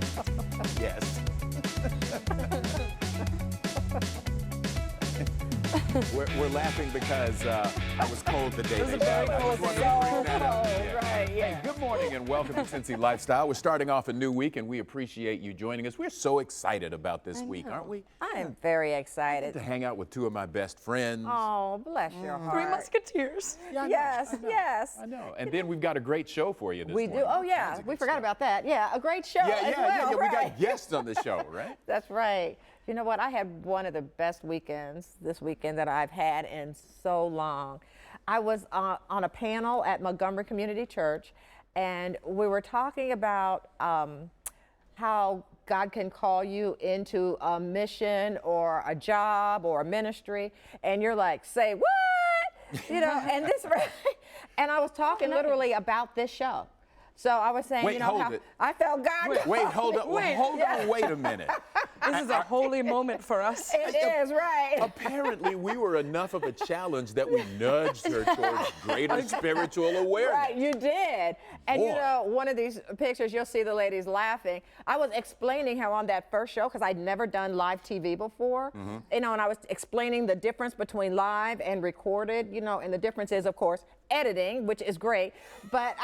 Yes. We're laughing because I was cold the day they died. I just wanted to bring that up. Yeah. Right, yeah. Hey, good morning and welcome to Cincy Lifestyle. We're starting off a new week and we appreciate you joining us. We're so excited about this week, aren't we? I am very To excited. hang out with two of my best friends. Oh, bless your heart. Three Musketeers. Yeah, I know, Yes, I know, yes. I know. And then we've got a great show for you this We morning. do. Oh, All yeah. kinds of We good forgot stuff. about that. Yeah, a great show as well. We right. got guests on the show, right? That's right. You know what? I had one of the best weekends this weekend that I've had in so long. I was on a panel at Montgomery Community Church, and we were talking about how God can call you into a mission or a job or a ministry, and you're like, say what? You know, and this, and I was talking literally about this show. So I was saying, Wait, you know, hold how it. I felt God. Wait, hold up. Wait. Hold on, wait a minute. This is a holy moment for us. It is, right. Apparently, we were enough of a challenge that we nudged her towards greater spiritual awareness. Right, you did. And you Boy. know, one of these pictures, you'll see the ladies laughing. I was explaining how on that first show, because I'd never done live TV before, you know, and I was explaining the difference between live and recorded, you know, and the difference is, of course, editing, which is great. But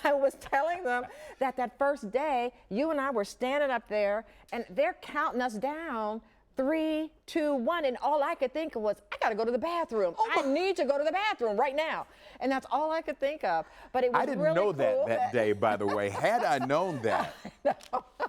I was telling them that first day, you and I were standing up there, and they're counting us down. 3, 2, 1, and all I could think of was, I gotta go to the bathroom. I need to go to the bathroom right now. And that's all I could think of. But it was I didn't really know cool that day, by the way. Had I known that,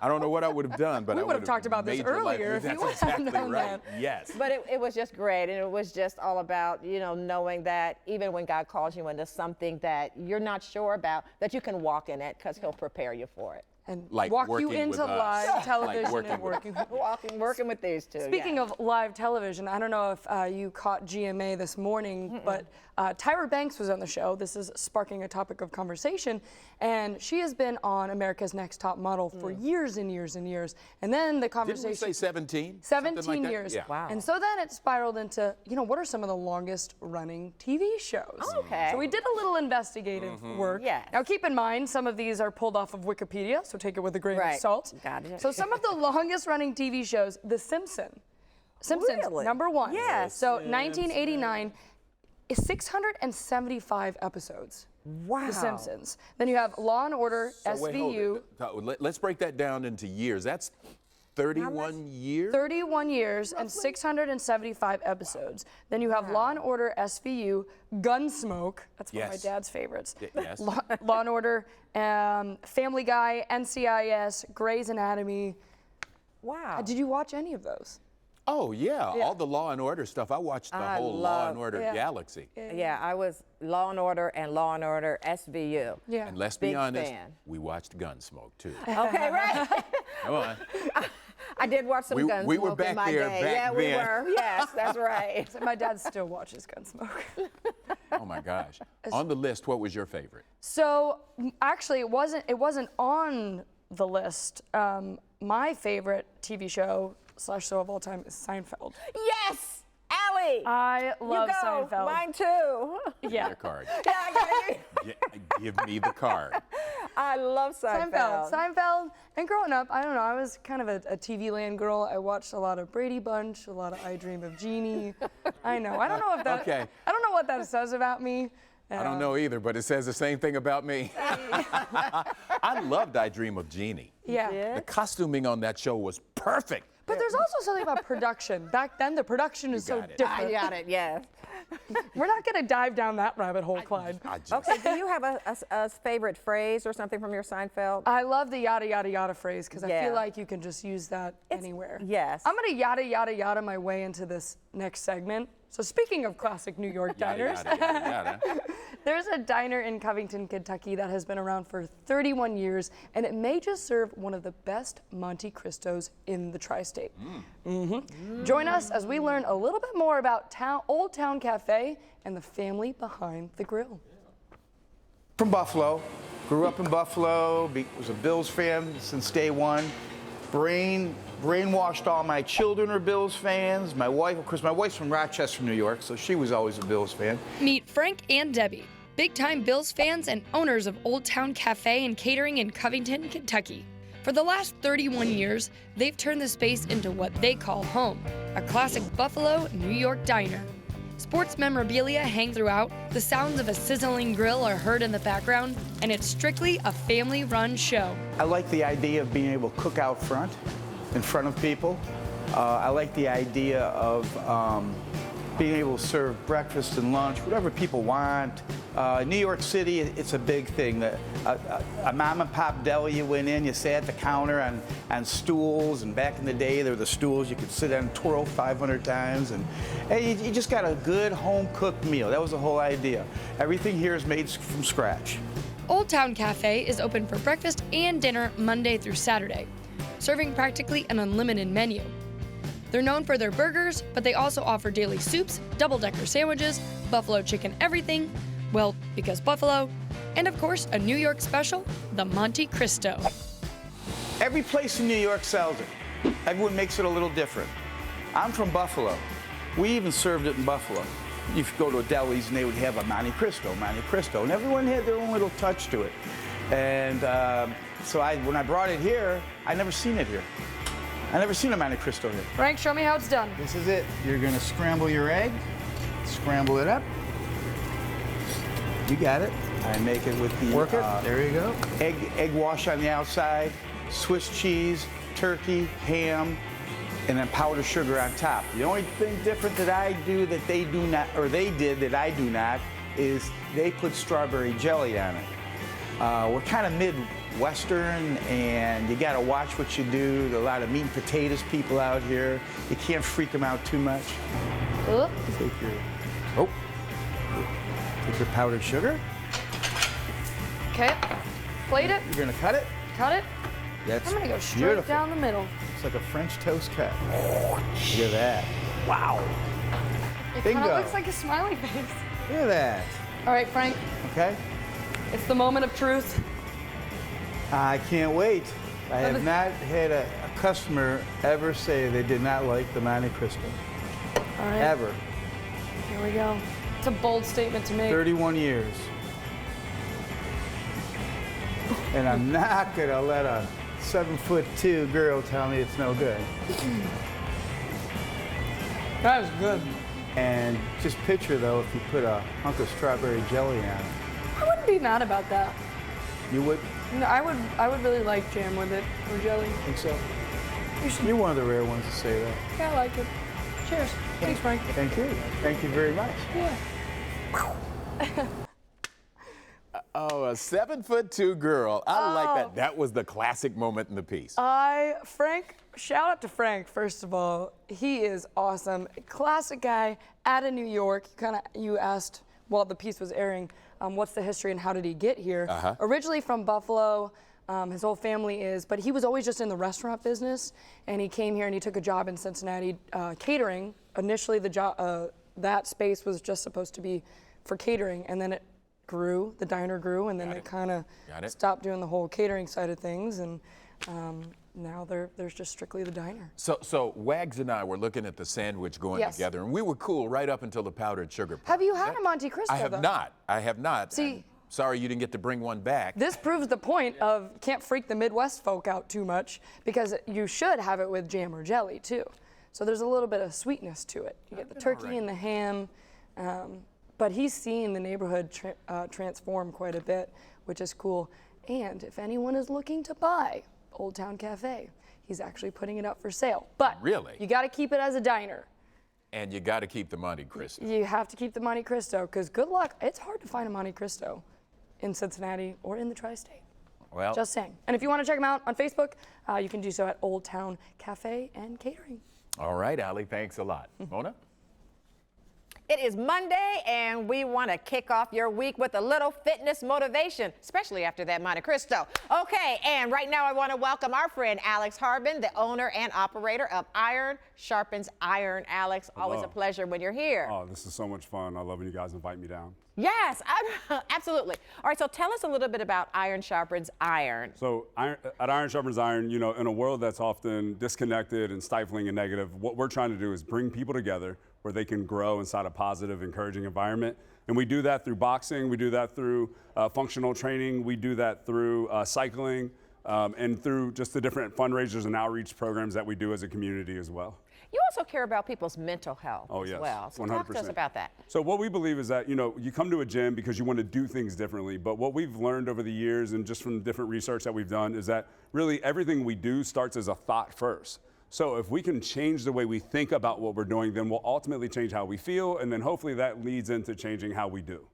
I don't know what I would have done, but We I would have talked about this made your life- earlier if you That's would have exactly known right. that. Yes. But it was just great, and it was just all about, you know, knowing that even when God calls you into something that you're not sure about, that you can walk in it because He'll prepare you for it. And Like walk you working into with us. live Like television working and with- working. Working with these two. Speaking of live television, I don't know if you caught GMA this morning, but Tyra Banks was on the show. This is sparking a topic of conversation, and she has been on America's Next Top Model for years and years and years. And then the Didn't conversation. we say 17? 17 Something like that? years. Yeah. Wow. And so then it spiraled into, you know, what are some of the longest running TV shows? Okay. So we did a little investigative work. Yes. Now keep in mind, some of these are pulled off of Wikipedia, so take it with a grain Right. of salt. Got it. So some of the longest running TV shows, The Simpsons, Really? #1. Yes. So 1989 is 675 episodes. Wow. The Simpsons. Then you have Law and Order, So wait, hold SVU. it. Let's break that down into years. That's 31 years? 31 years and 675 episodes. Then you have Law and Order, SVU, Gunsmoke. That's one of my Yes. dad's favorites. Yes. Law and Order, Family Guy, NCIS, Grey's Anatomy. Wow. Did you watch any of those? Oh, yeah. All the Law and Order stuff. I watched the whole Law and Order yeah. galaxy. Yeah, I was Law and Order SVU. Yeah. And let's Big be honest, fan. we watched Gunsmoke, too. Okay, right. Come on. I did watch some We Gunsmoke were back in my there day. back Yeah, we then. were. Yes, that's right. So my dad still watches Gunsmoke. Oh, my gosh. On the list, what was your favorite? So actually, it wasn't on the list. My favorite TV show / show of all time is Seinfeld. Yes, Allie. I love you go. Seinfeld. Mine too. Yeah. Your card. Yeah, I got you. Give me the card. I love Seinfeld. Seinfeld. And growing up, I don't know, I was kind of a TV land girl. I watched a lot of Brady Bunch, a lot of I Dream of Jeannie. I know. I don't know if that. Okay. I don't know what that says about me. I don't know either, but it says the same thing about me. I loved I Dream of Jeannie. Yeah. Yeah. The costuming on that show was perfect. But there's also something about production. Back then, the production is so got it. different. I got it. Yes. We're not going to dive down that rabbit hole, Clyde. I just, Okay. Do you have a favorite phrase or something from your Seinfeld? I love the yada yada yada phrase because I Yeah. feel like you can just use that anywhere. Yes. I'm gonna yada yada yada my way into this next segment. So speaking of classic New York yada, diners, yada, yada, yada. there's a diner in Covington, Kentucky that has been around for 31 years, and it may just serve one of the best Monte Cristos in the tri-state. Join us as we learn a little bit more about Old Town Cafe and the family behind the grill. From Buffalo, grew up in Buffalo, was a Bills fan since day one. Brainwashed all my children are Bills fans. My wife, of course, my wife's from Rochester, New York, so she was always a Bills fan. Meet Frank and Debbie, big-time Bills fans and owners of Old Town Cafe and Catering in Covington, Kentucky. For the last 31 years, they've turned the space into what they call home, a classic Buffalo, New York diner. Sports memorabilia hang throughout, the sounds of a sizzling grill are heard in the background, and it's strictly a family-run show. I like the idea of being able to cook out front, in front of people. I like the idea of being able to serve breakfast and lunch, whatever people want. New York City, it's a big thing. A mom and pop deli, you went in, you sat at the counter on stools, and back in the day, there were the stools you could sit on and twirl 500 times, and hey, you just got a good home-cooked meal. That was the whole idea. Everything here is made from scratch. Old Town Cafe is open for breakfast and dinner Monday through Saturday, serving practically an unlimited menu. They're known for their burgers, but they also offer daily soups, double-decker sandwiches, buffalo chicken everything, well, because Buffalo, and of course, a New York special, the Monte Cristo. Every place in New York sells it. Everyone makes it a little different. I'm from Buffalo. We even served it in Buffalo. You could go to a delis and they would have a Monte Cristo, and everyone had their own little touch to it. And so when I brought it here, I never seen it here. I never seen a Monte Cristo here. Frank, show me how it's done. This is it. You're gonna scramble your egg, scramble it up. You got it. I make it with the Work it. There you go. egg wash on the outside, Swiss cheese, turkey, ham, and then powdered sugar on top. The only thing different that I do that they do not, or they did that I do not, is they put strawberry jelly on it. We're kind of Midwestern, and you got to watch what you do. There are a lot of meat and potatoes people out here. You can't freak them out too much. Oop. Take your powdered sugar. Okay, plate it, You're gonna cut it. cut it. That's I'm gonna go straight beautiful. down the middle. It's like a French toast cut. Look at that. Wow. It Bingo. kind of looks like a smiley face. Look at that. All right, Frank, Okay. it's the moment of truth. I can't wait. I have not had a customer ever say they did not like the Monte Cristo. All right, Ever. here we go. It's a bold statement to make. 31 years. And I'm not gonna let a 7'2" girl tell me it's no good. That was good. And just picture though, if you put a hunk of strawberry jelly on it. I wouldn't be mad about that. You would No, I would really like jam with it or jelly. think so? You're one of the rare ones to say that. Yeah, I like it. Cheers. Thanks, Frank. Thank you. Thank you very much. Yeah. Oh, a 7'2" girl. I like that. That was the classic moment in the piece. Frank, shout out to Frank, first of all. He is awesome. Classic guy out of New York. You asked while the piece was airing, what's the history and how did he get here? Originally from Buffalo, his whole family is, but he was always just in the restaurant business, and he came here and he took a job in Cincinnati catering. Initially, that space was just supposed to be for catering, and then it grew, the diner grew, and then it kind of stopped doing the whole catering side of things, and now there's just strictly the diner. So Wags and I were looking at the sandwich going together, and we were cool right up until the powdered sugar part. Have you had a Monte Cristo, I have though? not. I have not. See, I'm sorry you didn't get to bring one back. this proves the point of can't freak the Midwest folk out too much, because you should have it with jam or jelly, too. So there's a little bit of sweetness to it. You get the turkey and the ham. But he's seen the neighborhood transform quite a bit, which is cool. And if anyone is looking to buy Old Town Cafe, he's actually putting it up for sale. But Really? you got to keep it as a diner. And you got to keep the Monte Cristo. You have to keep the Monte Cristo, because good luck. It's hard to find a Monte Cristo in Cincinnati or in the tri-state. Well, Just saying. And if you want to check them out on Facebook, you can do so at Old Town Cafe and Catering. all right, Allie, thanks a lot. Mona? It is Monday, and we want to kick off your week with a little fitness motivation, especially after that Monte Cristo. Okay, and right now I want to welcome our friend Alex Harbin, the owner and operator of Iron Sharpens Iron. Alex, always a pleasure when you're here. Oh, this is so much fun. I love when you guys invite me down. Yes, absolutely. All right, so tell us a little bit about Iron Sharpens Iron. So at Iron Sharpens Iron, you know, in a world that's often disconnected and stifling and negative, what we're trying to do is bring people together where they can grow inside a positive, encouraging environment. And we do that through boxing, we do that through functional training, we do that through cycling, and through just the different fundraisers and outreach programs that we do as a community as well. You also care about people's mental health as well. So 100%. talk to us about that. So what we believe is that, you come to a gym because you want to do things differently, but what we've learned over the years and just from different research that we've done is that really everything we do starts as a thought first. So if we can change the way we think about what we're doing, then we'll ultimately change how we feel, and then hopefully that leads into changing how we do.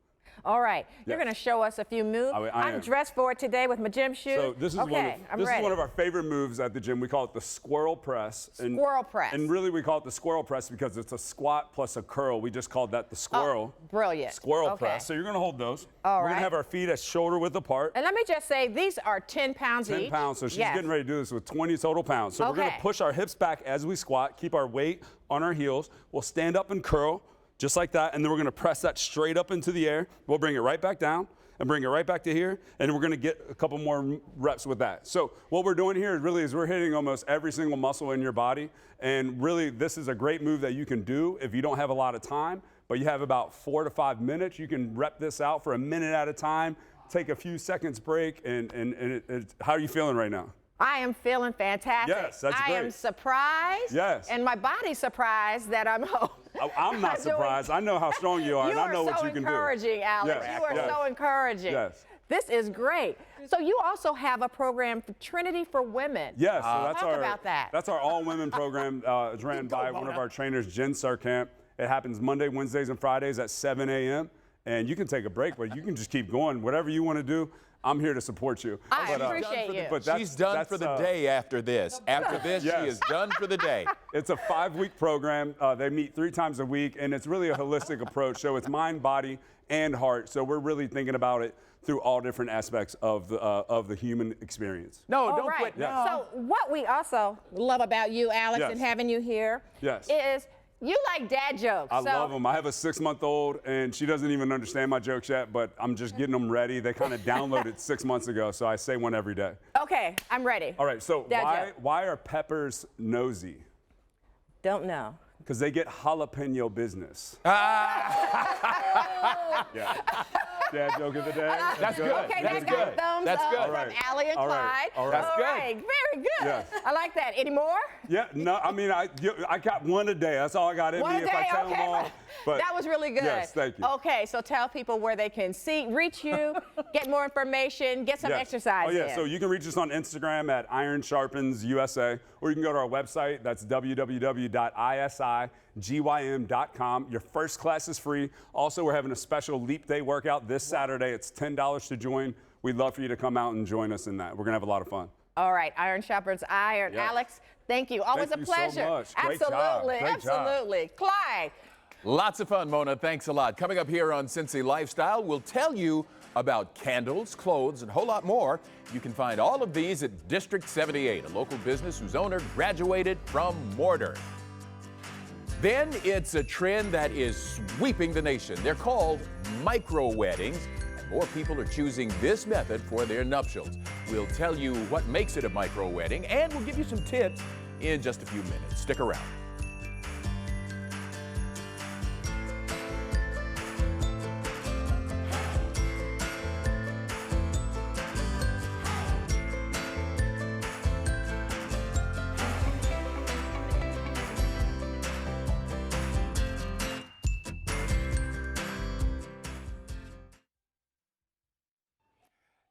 All right, you're going to show us a few moves. I'm dressed for it today with my gym shoes. So this is one of our favorite moves at the gym. We call it the squirrel press. Squirrel press. And really we call it the squirrel press because it's a squat plus a curl. We just called that the squirrel. Oh, brilliant. Squirrel press. So you're going to hold those. All right. We're going to have our feet at shoulder width apart. And let me just say, these are 10 pounds each. 10 pounds. So she's getting ready to do this with 20 total pounds. So we're going to push our hips back as we squat, keep our weight on our heels. We'll stand up and curl. Just like that, and then we're gonna press that straight up into the air. We'll bring it right back down and bring it right back to here, and we're gonna get a couple more reps with that. So what we're doing here is we're hitting almost every single muscle in your body, and really this is a great move that you can do if you don't have a lot of time, but you have about 4 to 5 minutes. You can rep this out for a minute at a time, take a few seconds break, and how are you feeling right now? I am feeling fantastic. Yes, that's great. I am surprised. Yes. And my body's surprised that I'm home. I'm not surprised. I know how strong you are, and I know what you can do. You are so encouraging, Alex. Yes. You are so encouraging. Yes. This is great. So you also have a program, Trinity for Women. Yes, so talk about that. That's our all-women program. It's ran by one of our trainers, Jen Surkamp. It happens Monday, Wednesdays, and Fridays at 7 a.m. And you can take a break, but you can just keep going. Whatever you want to do, I'm here to support you. I appreciate you. She's done for the day after this. After this, yes. she is done for the day. It's a 5-week program. They meet 3 times a week, and it's really a holistic approach. So it's mind, body, and heart. So we're really thinking about it through all different aspects of the human experience. No, don't quit. Yes. So what we also love about you, Alex, Yes. and having you here Yes. is you like dad jokes. I love them. I have a 6-month-old, and she doesn't even understand my jokes yet, but I'm just getting them ready. They kind of downloaded 6 months ago, so I say one every day. Okay, I'm ready. All right, so Dad joke. why are peppers nosy? Don't know. Because they get jalapeno business. Yeah. Dad joke of the day. That's good. Okay, That's that's got good. thumbs That's up good. from All right. Allie and All Clyde. right. All right. All right, very good. Yes. I like that. Any more? Yeah, no, I mean, I got one a day. That's all I got in One me a if I day, tell them okay. all. But that was really good. Yes, thank you. Okay, so tell people where they can reach you, get more information, get some Yes. exercise Oh, yeah, in. so you can reach us on Instagram at Iron Sharpens USA, or you can go to our website. That's www.isigym.com. Your first class is free. Also, we're having a special Leap Day workout this Saturday. It's $10 to join. We'd love for you to come out and join us in that. We're going to have a lot of fun. All right, Iron Shoppers Iron. Yes. Alex, thank you. Always Thank a you so pleasure. much. Great job. Absolutely, Great job. absolutely. Clyde. Lots of fun, Mona. Thanks a lot. Coming up here on Cincy Lifestyle, we'll tell you about candles, clothes, and a whole lot more. You can find all of these at District 78, a local business whose owner graduated from mortar. Then it's a trend that is sweeping the nation. They're called micro weddings, and more people are choosing this method for their nuptials. We'll tell you what makes it a micro wedding, and we'll give you some tips in just a few minutes. Stick around.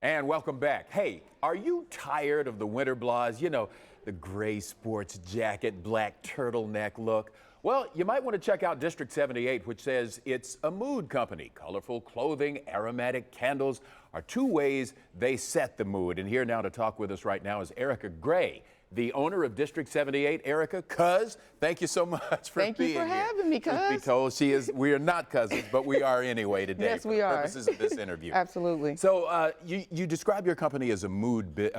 And welcome back. Hey, are you tired of the winter blahs? You know, the gray sports jacket, black turtleneck look. Well, you might want to check out District 78, which says it's a mood company. Colorful clothing, aromatic candles are 2 ways they set the mood. And here now to talk with us right now is Erica Gray, the owner of District 78. Erica, cuz, thank you so much for being here. Thank you for having me, Truth be cuz. told, we are not cousins, but we are anyway today. Yes, for we the are. purposes of this interview. Absolutely. So you describe your company as a mood,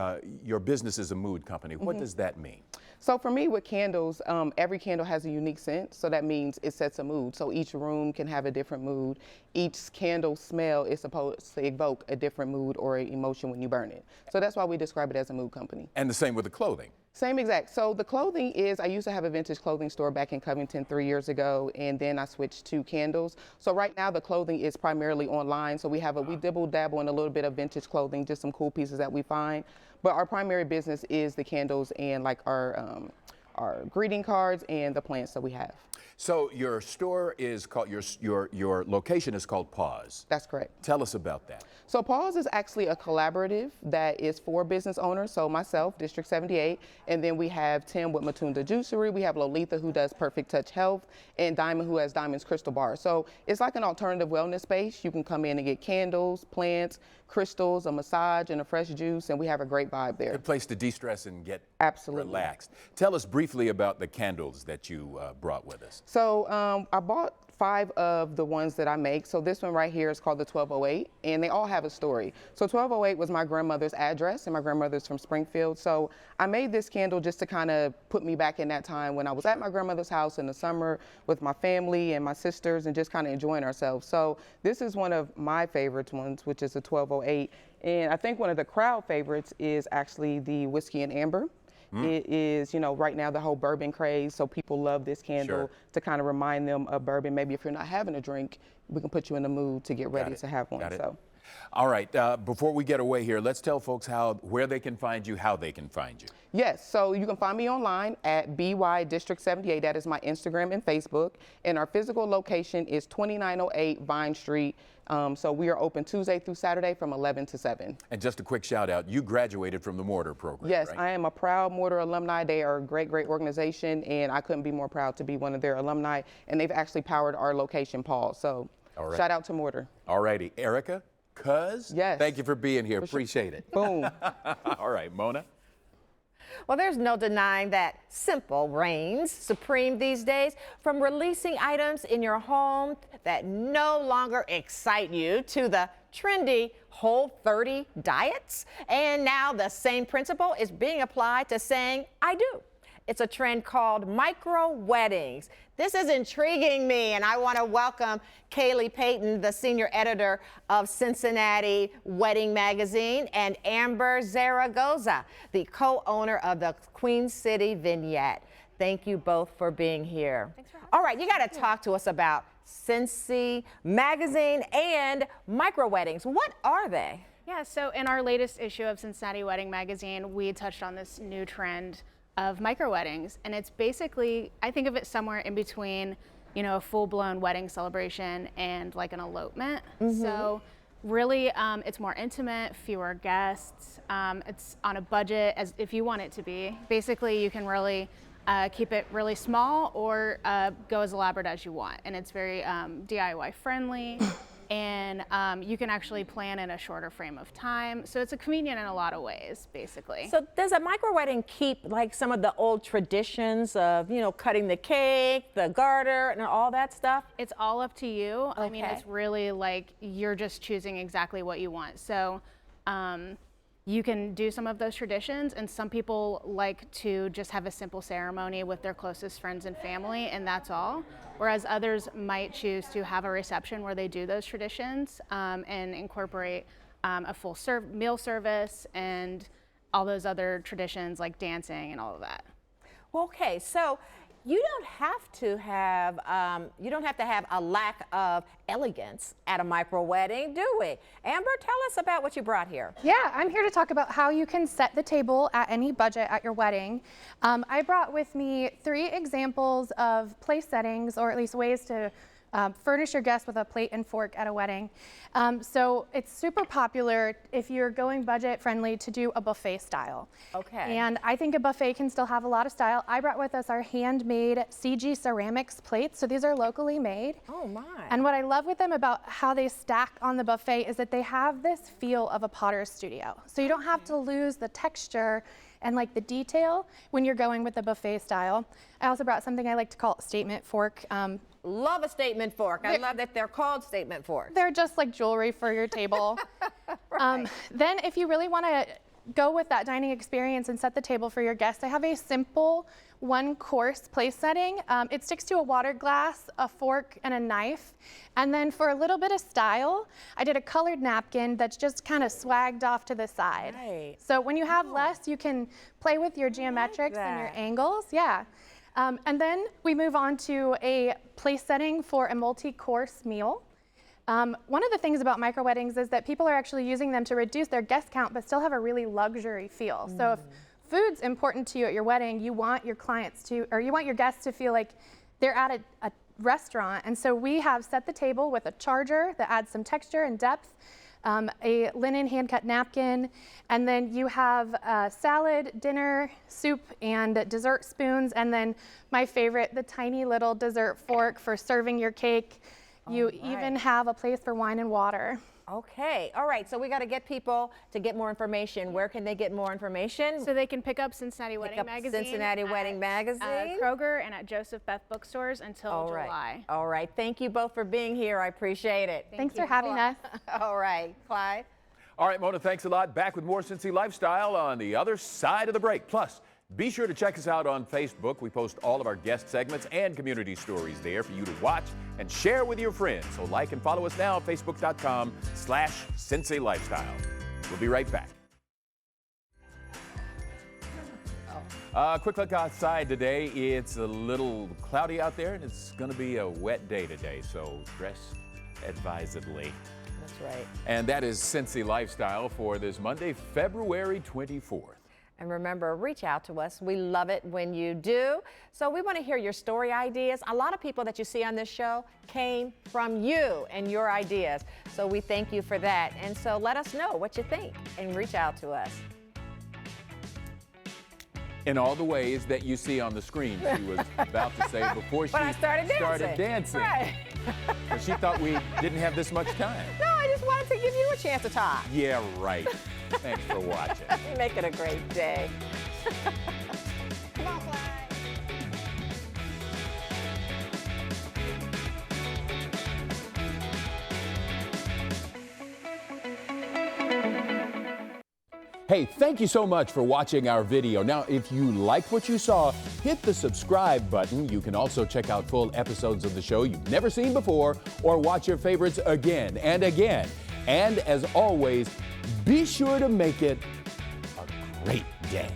your business as a mood company. What does that mean? So for me with candles, every candle has a unique scent, so that means it sets a mood. So each room can have a different mood. Each candle smell is supposed to evoke a different mood or an emotion when you burn it. So that's why we describe it as a mood company. And the same with the clothing. Same exact. So the clothing is, I used to have a vintage clothing store back in Covington 3 years ago, and then I switched to candles. So right now the clothing is primarily online. So we dibble dabble in a little bit of vintage clothing, just some cool pieces that we find. But our primary business is the candles and like our greeting cards and the plants that we have. So your store is called, your location is called Pause. That's correct. Tell us about that. So Pause is actually a collaborative that is for business owners. So myself, District 78, and then we have Tim with Matunda Juicery. We have Lolita who does Perfect Touch Health, and Diamond who has Diamond's Crystal Bar. So it's like an alternative wellness space. You can come in and get candles, plants, crystals, a massage, and a fresh juice, and we have a great vibe there. Good place to de-stress and get Absolutely. relaxed. Tell us briefly about the candles that you brought with us. So I bought 5 of the ones that I make. So this one right here is called the 1208, and they all have a story. So 1208 was my grandmother's address, and my grandmother's from Springfield. So I made this candle just to kind of put me back in that time when I was at my grandmother's house in the summer with my family and my sisters and just kind of enjoying ourselves. So this is one of my favorite ones, which is a 1208. And I think one of the crowd favorites is actually the whiskey and amber. It is, you know, right now the whole bourbon craze, so people love this candle to kind of remind them of bourbon. Maybe if you're not having a drink, we can put you in the mood to get ready to have one. So, all right, before we get away here, let's tell folks where they can find you, how they can find you. Yes, so you can find me online at BY District 78. That is my Instagram and Facebook. And our physical location is 2908 Vine Street. So we are open Tuesday through Saturday from 11 to 7. And just a quick shout out, you graduated from the Mortar program, Yes, right? I am a proud Mortar alumni. They are a great, great organization, and I couldn't be more proud to be one of their alumni. And they've actually powered our location, Paul. So shout out to Mortar. All righty, Erica, Yes. thank you for being here. Appreciate it. Boom. All right, Mona. Well, there's no denying that simple reigns supreme these days. From releasing items in your home that no longer excite you to the trendy Whole30 diets. And now the same principle is being applied to saying, I do. It's a trend called micro weddings. This is intriguing me, and I want to welcome Kaylee Payton, the senior editor of Cincinnati Wedding Magazine, and Amber Zaragoza, the co-owner of the Queen City Vignette. Thank you both for being here. Thanks for having All right, you got to talk to us about Cincy Magazine and micro weddings. What are they? Yeah, so in our latest issue of Cincinnati Wedding Magazine, we touched on this new trend of micro weddings, and it's basically, I think of it somewhere in between, you know, a full-blown wedding celebration and like an elopement. So really, it's more intimate, fewer guests. It's on a budget as if you want it to be. Basically, you can really keep it really small or go as elaborate as you want, and it's very DIY friendly. And you can actually plan in a shorter frame of time. So it's convenient in a lot of ways, basically. So does a micro wedding keep like some of the old traditions of, you know, cutting the cake, the garter, and all that stuff? It's all up to you. Okay. I mean, it's really like you're just choosing exactly what you want. So you can do some of those traditions, and some people like to just have a simple ceremony with their closest friends and family, and that's all. Whereas others might choose to have a reception where they do those traditions and incorporate a full meal service and all those other traditions like dancing and all of that. Okay, so you don't have to have a lack of elegance at a micro wedding, do we? Amber, tell us about what you brought here. Yeah, I'm here to talk about how you can set the table at any budget at your wedding. I brought with me 3 examples of place settings, or at least ways to furnish your guests with a plate and fork at a wedding. So it's super popular if you're going budget friendly to do a buffet style. Okay. And I think a buffet can still have a lot of style. I brought with us our handmade CG ceramics plates. So these are locally made. Oh my. And what I love with them about how they stack on the buffet is that they have this feel of a potter's studio. So you don't have to lose the texture and like the detail when you're going with the buffet style. I also brought something I like to call a statement fork. Love a statement fork. I love that they're called statement forks. They're just like jewelry for your table. Right. Then if you really want to go with that dining experience and set the table for your guests, I have a simple one-course place setting. It sticks to a water glass, a fork, and a knife. And then for a little bit of style, I did a colored napkin that's just kind of swagged off to the side. Right. So when you have less, you can play with your geometrics and your angles. Yeah. And then we move on to a place setting for a multi-course meal. One of the things about micro weddings is that people are actually using them to reduce their guest count but still have a really luxury feel. So if food's important to you at your wedding, you want your clients to, or you want your guests to feel like they're at a restaurant. And so we have set the table with a charger that adds some texture and depth, a linen hand-cut napkin, and then you have salad, dinner, soup, and dessert spoons, and then my favorite, the tiny little dessert fork for serving your cake. You even have a place for wine and water. Okay, all right, so we got to get people to get more information. Where can they get more information? So they can pick up Cincinnati Wedding Magazine. Cincinnati Wedding Magazine. Kroger and at Joseph Beth bookstores until July. All right, thank you both for being here. I appreciate it. Thanks for having us. All right, Clyde. All right, Mona, thanks a lot. Back with more Cincy Lifestyle on the other side of the break. Plus, be sure to check us out on Facebook. We post all of our guest segments and community stories there for you to watch and share with your friends. So like and follow us now at facebook.com/Cincy Lifestyle. We'll be right back. Quick look outside today. It's a little cloudy out there, and it's going to be a wet day today, so dress advisedly. That's right. And that is Cincy Lifestyle for this Monday, February 24th. And remember, reach out to us. We love it when you do. So we want to hear your story ideas. A lot of people that you see on this show came from you and your ideas. So we thank you for that. And so let us know what you think and reach out to us. In all the ways that you see on the screen, she was about to say before she started dancing. Right. She thought we didn't have this much time. No, I just wanted to give you a chance to talk. Yeah, right. Thanks for watching. Make it a great day. Come on, Clyde. Hey, thank you so much for watching our video. Now, if you liked what you saw, hit the subscribe button. You can also check out full episodes of the show you've never seen before or watch your favorites again and again. And as always, be sure to make it a great day.